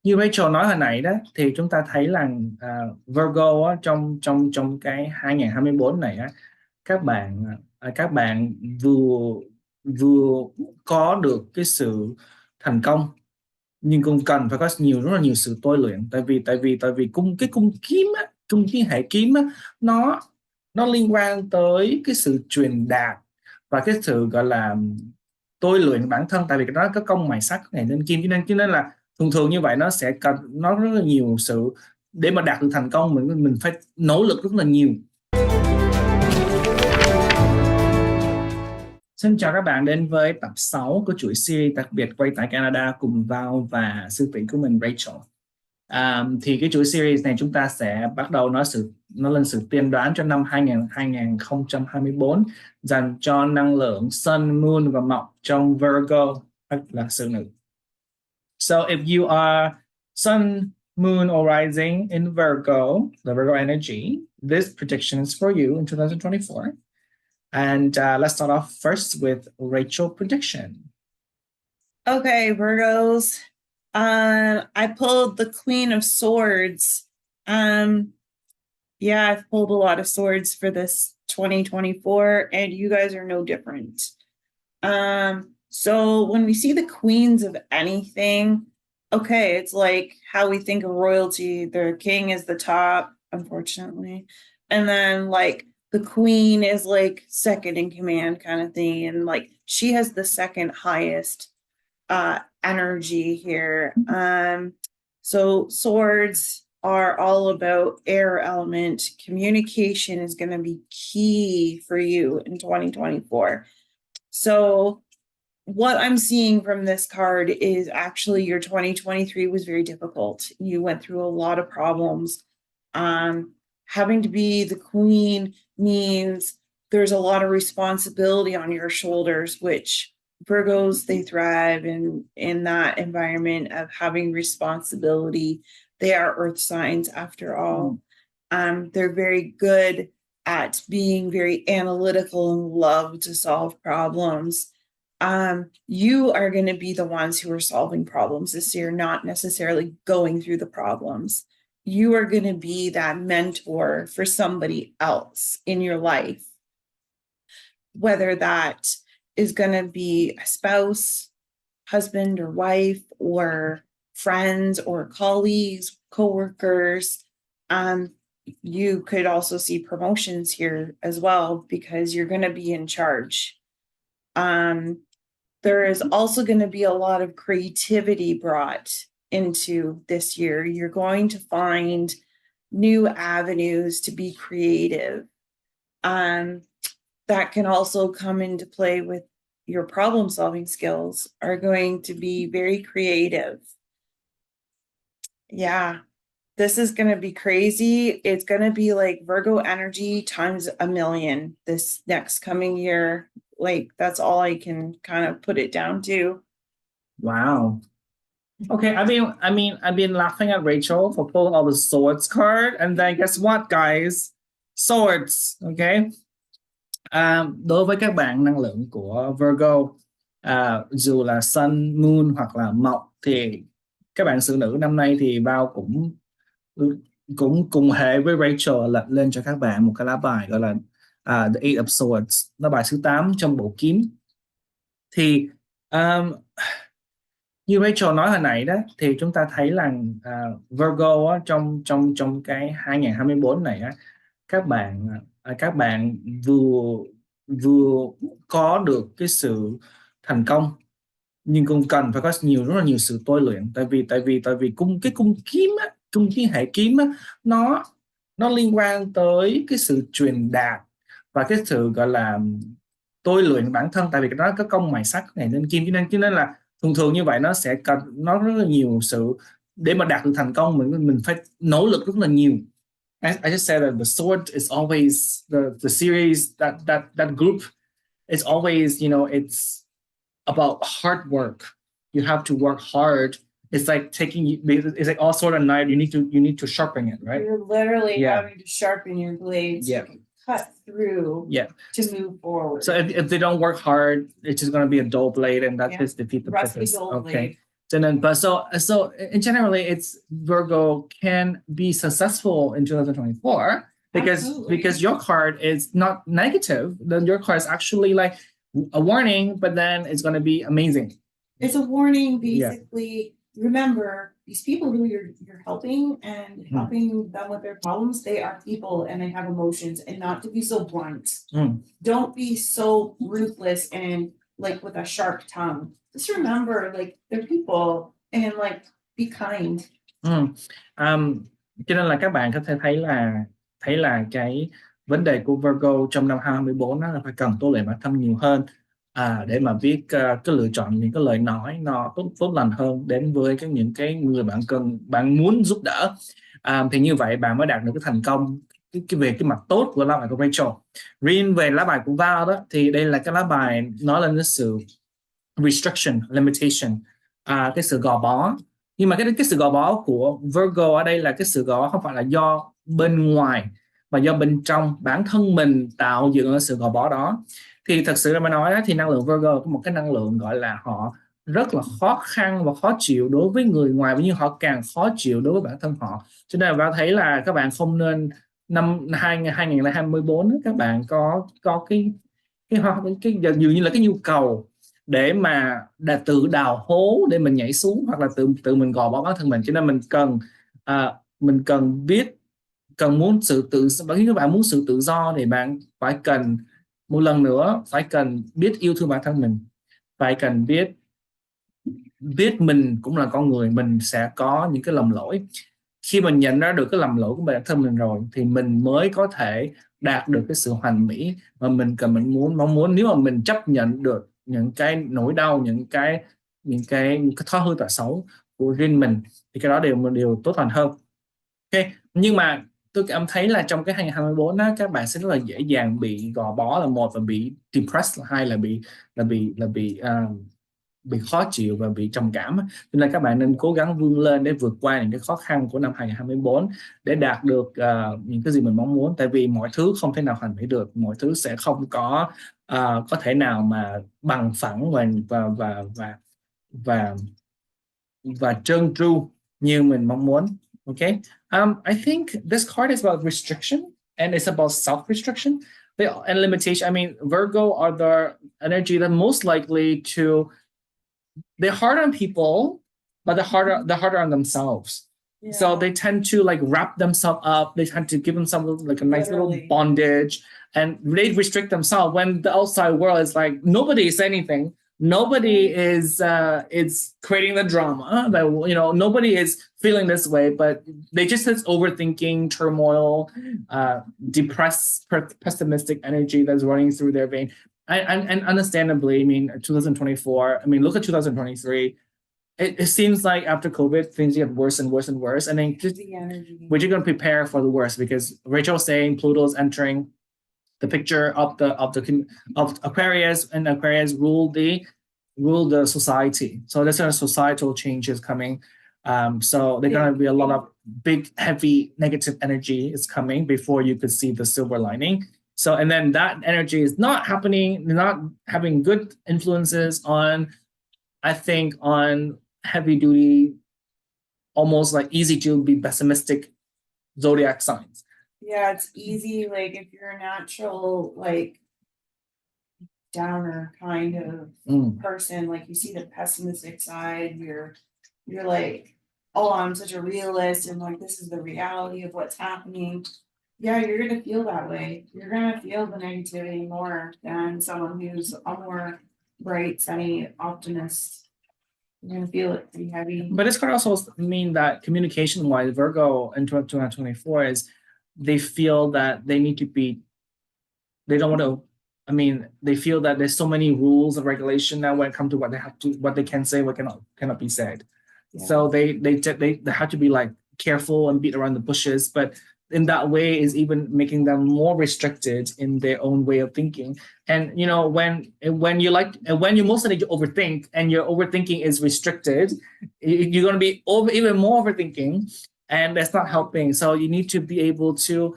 Như Rachel nói hồi nãy đó thì chúng ta thấy là Virgo á, trong trong trong cái 2024 này á, các bạn vừa vừa có được cái sự thành công, nhưng cũng cần phải có rất là nhiều sự tôi luyện. Tại vì cung kiếm á, cung cái hệ kiếm á, nó nó liên quan tới cái sự truyền đạt và cái sự gọi là tôi luyện bản thân. Tại vì nó có công mài sắt này nên kim, cho nên là thường thường như vậy nó sẽ cần nó rất là nhiều sự để mà đạt được thành công. Mình phải nỗ lực rất là nhiều. Xin chào các bạn đến với tập 6 của chuỗi series đặc biệt quay tại Canada cùng Val và sư tỷ của mình Rachel. Thì cái chuỗi series này chúng ta sẽ bắt đầu nó lên sự tiên đoán cho năm 2024 dành cho năng lượng Sun, Moon và Mọc trong Virgo hoặc là sự nữ. So if you are Sun, Moon or rising in Virgo, the Virgo energy, this prediction is for you in 2024. And let's start off first with Rachel prediction. Okay, Virgos. I pulled the Queen of Swords. Yeah, I've pulled a lot of swords for this 2024, and you guys are no different. So when we see the queens of anything, okay, it's like how we think of royalty. The king is the top, unfortunately. And then like the queen is like second in command kind of thing. And like she has the second highest energy here. So swords are all about air element. Communication is going to be key for you in 2024. So what I'm seeing from this card is actually your 2023 was very difficult. You went through a lot of problems. Having to be the queen means there's a lot of responsibility on your shoulders, which Virgos, they thrive in that environment of having responsibility. They are earth signs after all. They're very good at being very analytical and love to solve problems. You are going to be the ones who are solving problems this year, not necessarily going through the problems. You are going to be that mentor for somebody else in your life, whether that is going to be a spouse, husband or wife, or friends or colleagues, coworkers. You could also see promotions here as well because you're going to be in charge. There is also going to be a lot of creativity brought into this year. You're going to find new avenues to be creative. That can also come into play with your problem solving skills are going to be very creative. Yeah, this is going to be crazy. It's going to be like Virgo energy times a million this next coming year. Like that's all I can kind of put it down to. Wow. Okay, I've been laughing at Rachel for pulling all the swords card, and then guess what, guys? Swords, okay? Đối với các bạn năng lượng của Virgo, dù là Sun, Moon hoặc là Mọc, thì các bạn xử nữ năm nay thì Bao cũng cũng cùng hệ với Rachel lật lên cho các bạn một cái lá bài gọi là The Eight of Swords, lá bài thứ 8 trong bộ kiếm. Thì như Rachel nói hồi nãy đó thì chúng ta thấy là Virgo á, trong cái 2024 này á, các bạn vừa vừa có được cái sự thành công, nhưng cũng cần phải có rất là nhiều sự tôi luyện. Tại vì cung kiếm á, cung cái hệ kiếm á, nó liên quan tới cái sự truyền đạt và cái sự gọi là tôi luyện bản thân. Tại vì nó có công mài sắt này nên kim, cho nên là thường thường như vậy nó sẽ cần nó rất là nhiều sự để mà đạt được thành công. Mình phải nỗ lực rất là nhiều. I just said that the sword is always the series, that group, it's always, it's about hard work. You have to work hard. It's like it's like all sword and knife. You need to sharpen it, right? You're literally having to sharpen your blades. Yeah. To cut through. Yeah. To move forward. So if they don't work hard, it's just going to be a dull blade, and that just defeat the Rusty purpose. dull Okay. blade. Cho nên, but so in generally, it's Virgo can be successful in 2024 because your card is not negative. Then your card is actually like a warning, but then it's going to be amazing. It's a warning, basically. Yeah. Remember, these people who you're helping and helping them with their problems, they are people and they have emotions, and not to be so blunt. Don't be so ruthless and like with a sharp tongue. Just remember, like, they're people and like be kind. Cho nên là các bạn có thể thấy là cái vấn đề của Virgo trong năm 2024 đó là phải cần tu luyện bản thân nhiều hơn để mà biết cái lựa chọn những cái lời nói nó tốt lành hơn đến với những cái người bạn muốn giúp đỡ, thì như vậy bạn mới đạt được cái thành công về cái mặt tốt của lá bài của Rachel. Riêng về lá bài của Val đó thì đây là cái lá bài nói lên cái sự restriction, limitation, cái sự gò bó. Nhưng mà cái sự gò bó của Virgo ở đây là cái sự gò bó không phải là do bên ngoài mà do bên trong bản thân mình tạo dựng cái sự gò bó đó. Thì thật sự là mà nói đó, thì năng lượng Virgo có một cái năng lượng gọi là họ rất là khó khăn và khó chịu đối với người ngoài, nhưng họ càng khó chịu đối với bản thân họ. Cho nên là thấy là các bạn không nên năm 2024 các bạn có cái dường như là cái nhu cầu để mà tự đào hố để mình nhảy xuống, hoặc là tự mình gò bó bản thân mình. Cho nên mình cần biết, muốn sự các bạn muốn sự tự do thì bạn phải cần một lần nữa phải cần biết yêu thương bản thân mình, phải cần biết mình cũng là con người, mình sẽ có những cái lầm lỗi. Khi mình nhận ra được cái lầm lỗi của bản thân mình rồi thì mình mới có thể đạt được cái sự hoàn mỹ mà mình mong muốn. Nếu mà mình chấp nhận được những cái nỗi đau, những cái thói hư tật xấu của riêng mình thì cái đó đều tốt lành hơn. Ok, nhưng mà tôi cảm thấy là trong cái 2024 đó, các bạn sẽ rất là dễ dàng bị gò bó, là một là bị depressed, là hai là bị khó chịu và bị trầm cảm. Cho nên các bạn nên cố gắng vươn lên để vượt qua những cái khó khăn của năm 2024 để đạt được những cái gì mình mong muốn. Tại vì mọi thứ không thể nào hoàn mỹ được, mọi thứ sẽ không có thể nào mà bằng phẳng và trơn tru như mình mong muốn. Okay, I think this card is about restriction and it's about self-restriction and limitation. I mean, Virgo are the energy that most likely to, they're hard on people, but they're harder on themselves. Yeah. So they tend to like wrap themselves up. They tend to give themselves like a nice little bondage, and they restrict themselves when the outside world is like nobody is anything. Nobody is creating the drama. That, you know, nobody is feeling this way, but they just have overthinking, turmoil, depressed, pessimistic energy that's running through their vein. And understandably, I mean, 2024. I mean, look at 2023. It seems like after COVID, things get worse and worse and worse. And then just the energy. We're just going to prepare for the worst, because Rachel's saying Pluto's entering the picture of Aquarius, and Aquarius rule the society. So there's a societal changes coming. So there's going to be a lot of big, heavy, negative energy is coming before you could see the silver lining. So, and then that energy is not having good influences on, I think, on heavy duty, almost like easy to be pessimistic zodiac signs. Yeah, it's easy. Like if you're a natural, like downer kind of person, like you see the pessimistic side, you're like, oh, I'm such a realist, and like this is the reality of what's happening. Yeah, you're gonna feel that way. You're gonna feel the negativity more than someone who's a more bright, sunny optimist. You're gonna feel it pretty heavy. But this could also mean that communication-wise, Virgo in 2024 is they feel that they need to be. They don't want to. I mean, they feel that there's so many rules and regulation now when it comes to what they can say, what cannot be said. Yeah. So they have to be like careful and beat around the bushes, but in that way is even making them more restricted in their own way of thinking. And you know, when you mostly overthink, and your overthinking is restricted, you're going to be even more overthinking, and that's not helping. So you need to be able to,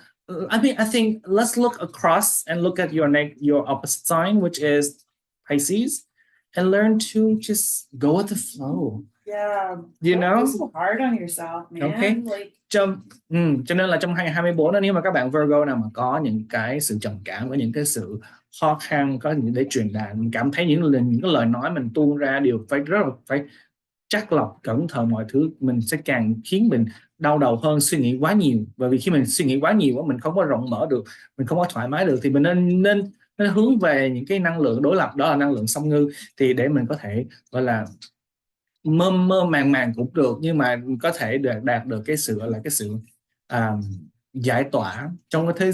I think let's look across and look at your opposite sign, which is Pisces, and learn to just go with the flow. Yeah. You Don't know? be so hard on yourself, man. Okay. Like, Cho nên là trong 2024 đó, nếu mà các bạn Virgo nào mà có những cái sự trầm cảm, với những cái sự khó khăn, có những để truyền đạt, mình cảm thấy những cái lời nói mình tuôn ra đều phải rất là phải chắc lọc, cẩn thận mọi thứ, mình sẽ càng khiến mình đau đầu hơn, suy nghĩ quá nhiều. Bởi vì khi mình suy nghĩ quá nhiều, mình không có rộng mở được, mình không có thoải mái được, thì mình nên hướng về những cái năng lượng đối lập, đó là năng lượng song ngư, thì để mình có thể gọi là mơ mơ màng màng cũng được, nhưng mà có thể đạt được cái sự gọi là cái sự giải tỏa trong cái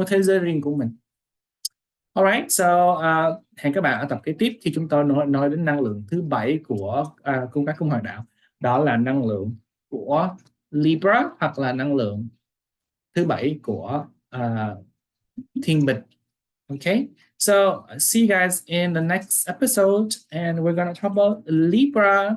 thế giới riêng của mình. Alright, so hẹn các bạn ở tập kế tiếp khi chúng tôi nói đến năng lượng thứ 7 của cung các cung hoàng đạo, đó là năng lượng của Libra, hoặc là năng lượng thứ 7 của Thiên Bình. Okay, so see you guys in the next episode, and we're gonna talk about Libra